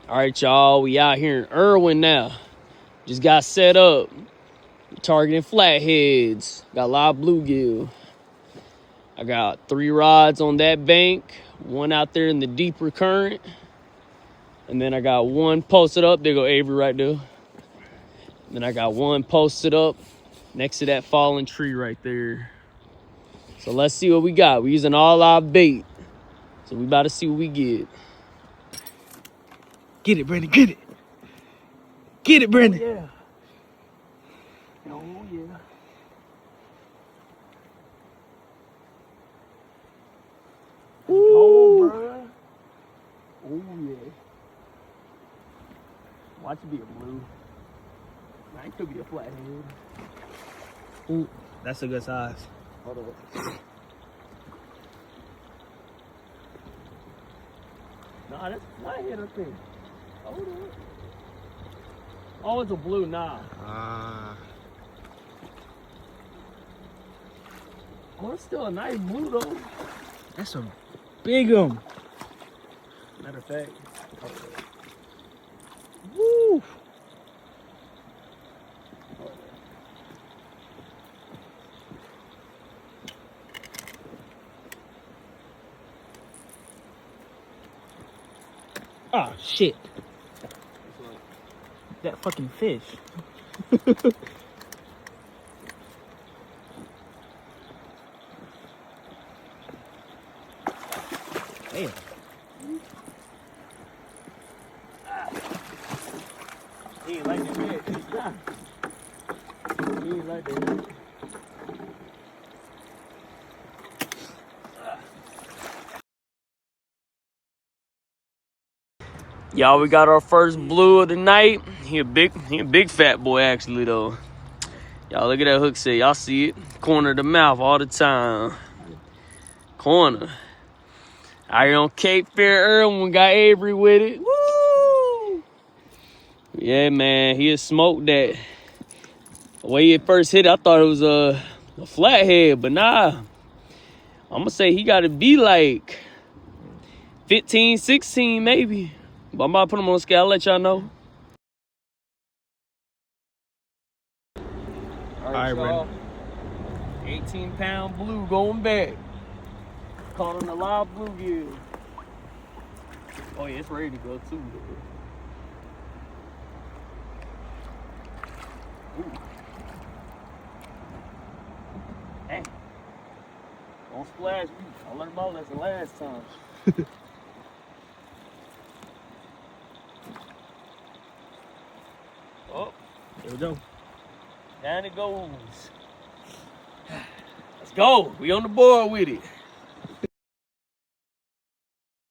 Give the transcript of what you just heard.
All right, y'all, we out here in Erwin now. Just got set up. Targeting flatheads. Got a lot of bluegill. I got 3 rods on that bank, 1 out there in the deeper current, and then I got 1 posted up. There go Avery right there. Then I got 1 posted up next to that fallen tree right there. So let's see what we got. We're using all our bait. So we about to see what we get. Get it, Brandon, get it. Get it, Brandon. Yeah. Oh, yeah. Ooh. Bro. Oh, yeah. Watch it be a blue. Nah, it could be a flathead. Ooh, that's a good size. Hold on. Nah, that's a flathead up there. Hold on. Oh, it's a blue. Nah. Oh, it's still a nice blue, though. That's a big one. Matter of fact. Woo. Oh, shit. That fucking fish. Damn. He ain't like that. He ain't like that. Y'all, we got our first blue of the night. He a big fat boy actually though. Y'all look at that hook set. Y'all see it? Corner of the mouth all the time. Corner. Out here on Cape Fear, Erwin got Avery with it. Woo! Yeah, man, he had smoked that. The way he first hit it, I thought it was a flathead, but nah. I'm gonna say he gotta be like 15, 16 maybe. But I'm about to put him on the scale, I'll let y'all know. All right, y'all. 18-pound blue going back. Caught on a live bluegill. Oh yeah, it's ready to go too. Ooh. Hey, don't splash me. I learned my lesson last time. Oh, Here we go. down it goes. Let's go. We on the board with it.